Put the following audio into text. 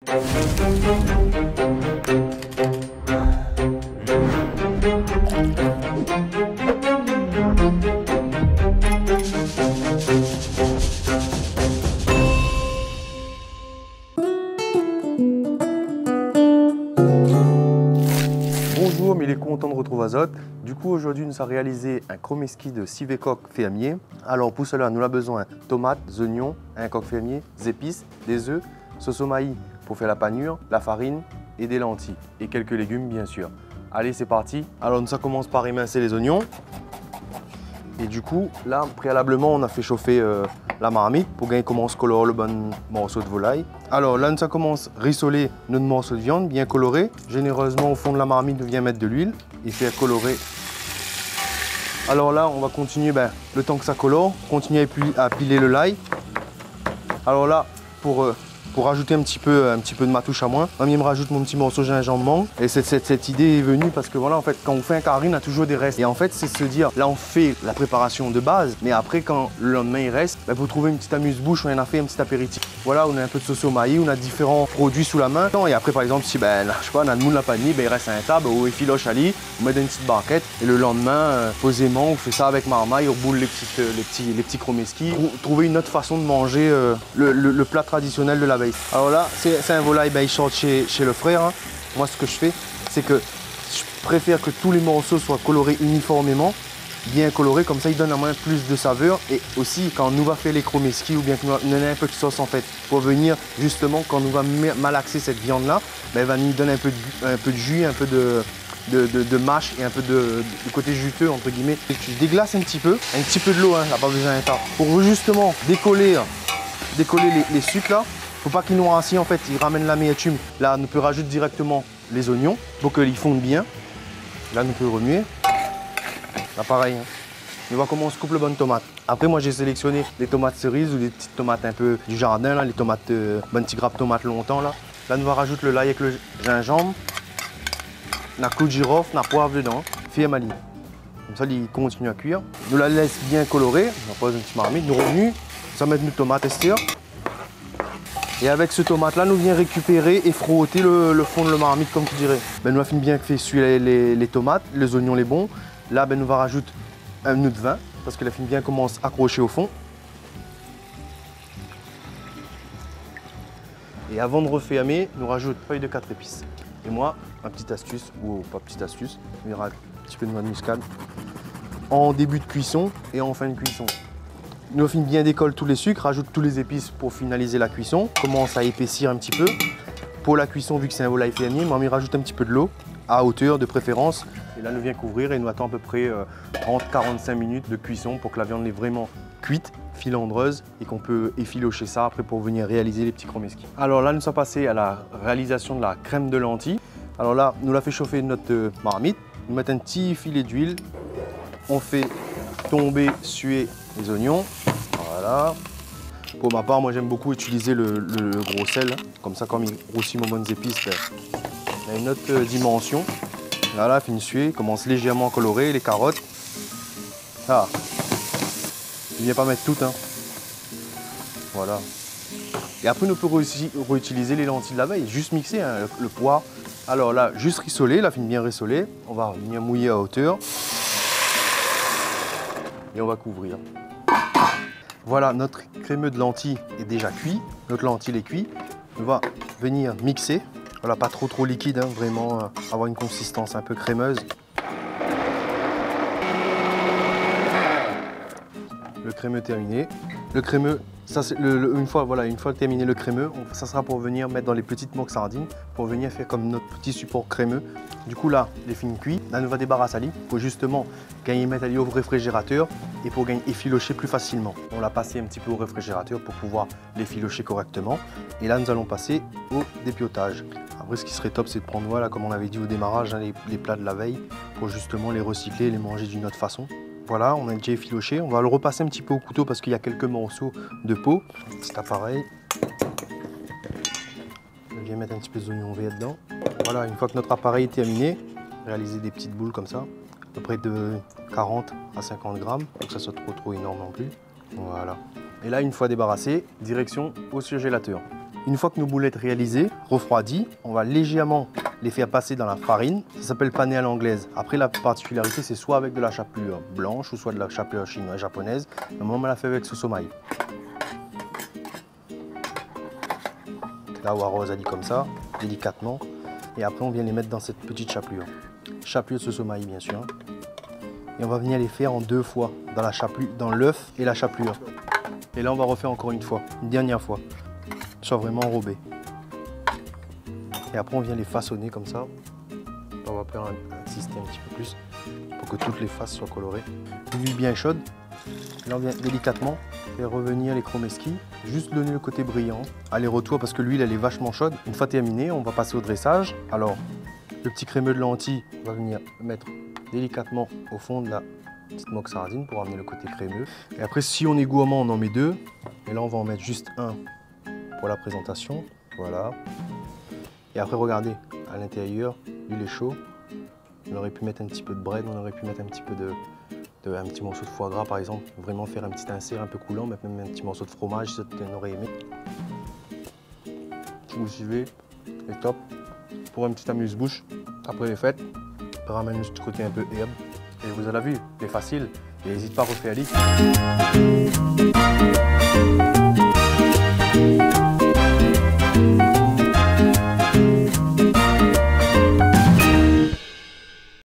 Bonjour, mais il est content de retrouver Azote. Du coup, aujourd'hui, nous avons réalisé un chromeski de civet coq fermier. Alors, pour cela, nous avons besoin de tomates, oignons, un coq fermier, des épices, des œufs, sauce au maïs pour faire la panure, la farine et des lentilles. Et quelques légumes, bien sûr. Allez, c'est parti. Alors, ça commence par émincer les oignons. Et du coup, là, préalablement, on a fait chauffer la marmite pour qu'il commence à colorer le bon morceau de volaille. Alors là, ça commence à rissoler notre morceau de viande bien coloré. Généreusement, au fond de la marmite, on vient mettre de l'huile et faire colorer. Alors là, on va continuer, le temps que ça colore, continuer à piler le l'ail. Alors là, pour rajouter un petit peu de ma touche à moi, mamie me rajoute mon petit morceau de gingembre mangue. Et cette idée est venue parce que voilà, en fait, quand on fait un carré, on a toujours des restes. Et en fait, c'est se dire, là, on fait la préparation de base, mais après, quand le lendemain il reste, vous trouvez une petite amuse-bouche, on en a fait un petit apéritif. Voilà, on a un peu de sauce au maïs, on a différents produits sous la main. Et après, par exemple, si je sais pas, on a de moule la panille, il reste un table ou effiloche à lit, on met dans une petite barquette. Et le lendemain, posément, on fait ça avec marmaille, on boule les petits chromeski. Trouver une autre façon de manger le plat traditionnel de la veille. Alors là, c'est un volaille short chez le frère. Hein. Moi, ce que je fais, c'est que je préfère que tous les morceaux soient colorés uniformément, bien colorés, comme ça, ils donnent à moins plus de saveur. Et aussi, quand nous va faire les chromeski ou bien qu'on a un peu de sauce en fait, pour venir justement, quand nous va malaxer cette viande-là, elle va nous donner un peu de jus, un peu de mâche et un peu de côté juteux, entre guillemets. Et tu déglaces un petit peu de l'eau, hein, là, pas besoin d'un tas. Pour justement décoller les sucres là. Faut pas qu'ils noircissent en fait, ils ramènent l'amertume. Là, on peut rajouter directement les oignons pour qu'ils fondent bien. Là, on peut remuer. Là, pareil. Hein. On va comment on se coupe le bon tomate. Après, moi, j'ai sélectionné les tomates cerises ou les petites tomates un peu du jardin, là, les tomates, bon petit grappe tomate longtemps là. Là, on va rajouter le l'ail avec le gingembre, la clou de girofle, la poivre dedans, fait mali. Comme ça, il continue à cuire. Nous la laisse bien colorée. On pose une petite marmite, nous revenus. Ça met nos tomates estir. Et avec ce tomate-là, nous vient récupérer et frotter le fond de la marmite, comme tu dirais. Nous avons bien fait suer les tomates, les oignons, les bons. Là, nous va rajouter un peu de vin, parce que la fine bien commence à accrocher au fond. Et avant de refermer, nous rajoute feuille de 4 épices. Et moi, ma petite astuce, ou pas petite astuce, il y aura un petit peu de noix de muscade en début de cuisson et en fin de cuisson. Nous finissons bien décolle tous les sucres, rajoute tous les épices pour finaliser la cuisson. Commence à épaissir un petit peu. Pour la cuisson, vu que c'est un volaille fermier, on rajoute un petit peu de l'eau, à hauteur de préférence. Et là, nous vient couvrir et nous attend à peu près 30-45 minutes de cuisson pour que la viande est vraiment cuite, filandreuse et qu'on peut effilocher ça après pour venir réaliser les petits chromeski. Alors là, nous sommes passés à la réalisation de la crème de lentilles. Alors là, nous la fait chauffer notre marmite. Nous mettons un petit filet d'huile. On fait tomber, suer les oignons. Voilà. Pour ma part, moi j'aime beaucoup utiliser le gros sel. Comme ça, comme il grossit mon bonnes épices, il y a une autre dimension. Là, fin de suer, commence légèrement à colorer les carottes. Ah, je ne viens pas mettre toutes. Hein. Voilà. Et après, on peut réutiliser les lentilles de la veille, juste mixer hein, le pois. Alors là, juste rissoler, la fin bien rissoler. On va venir mouiller à hauteur. Et on va couvrir. Voilà, notre crémeux de lentilles est déjà cuit. Notre lentille est cuit. On va venir mixer. Voilà, pas trop liquide, hein, vraiment avoir une consistance un peu crémeuse. Le crémeux terminé. Le crémeux, ça c'est une fois terminé le crémeux, ça sera pour venir mettre dans les petites moques sardines, pour venir faire comme notre petit support crémeux. Du coup là, les fines cuits, là nous va débarrasser à lit pour justement gagner mettre à lit au réfrigérateur et pour gagner effilocher plus facilement. On l'a passé un petit peu au réfrigérateur pour pouvoir l'effilocher correctement. Et là nous allons passer au dépiotage. Après ce qui serait top c'est de prendre, voilà, comme on avait dit au démarrage, hein, les plats de la veille pour justement les recycler et les manger d'une autre façon. Voilà, on a déjà effiloché. On va le repasser un petit peu au couteau parce qu'il y a quelques morceaux de peau. Petit appareil. Je viens mettre un petit peu d'oignon vert dedans. Voilà, une fois que notre appareil est terminé, réaliser des petites boules comme ça, à peu près de 40 à 50 grammes, pour que ça soit trop énorme non plus. Voilà. Et là, une fois débarrassé, direction au surgélateur. Une fois que nos boulettes réalisées, refroidies, on va légèrement les faire passer dans la farine. Ça s'appelle pané à l'anglaise. Après, la particularité, c'est soit avec de la chapelure blanche ou soit de la chapelure chinoise, japonaise. Normalement, on l'a fait avec sosomaï. Là, on arrose comme ça, délicatement. Et après, on vient les mettre dans cette petite chapelure. Chapelure de sosomaï, bien sûr. Et on va venir les faire en 2 fois, dans la chapelure, dans l'œuf et la chapelure. Et là, on va refaire encore une fois, une dernière fois. Soit vraiment enrobé. Et après, on vient les façonner comme ça. On va faire insister un petit peu plus pour que toutes les faces soient colorées. Une huile bien chaude. Et là, on vient délicatement faire revenir les chromeski. Juste donner le côté brillant. Aller-retour parce que l'huile, elle est vachement chaude. Une fois terminé, on va passer au dressage. Alors, le petit crémeux de lentilles, on va venir mettre délicatement au fond de la petite moque sardine pour amener le côté crémeux. Et après, si on est gourmand, on en met 2. Et là, on va en mettre juste un pour la présentation. Voilà. Et après, regardez, à l'intérieur, l'huile est chaude. On aurait pu mettre un petit peu de bread, on aurait pu mettre un petit peu un petit morceau de foie gras, par exemple. Vraiment faire un petit insert un peu coulant, mettre même un petit morceau de fromage, si on aurait aimé. Vous suivez, c'est top. Pour un petit amuse-bouche, après les fêtes, on ramène ce côté un peu herbe. Et vous avez vu, c'est facile. Et n'hésite pas à refaire.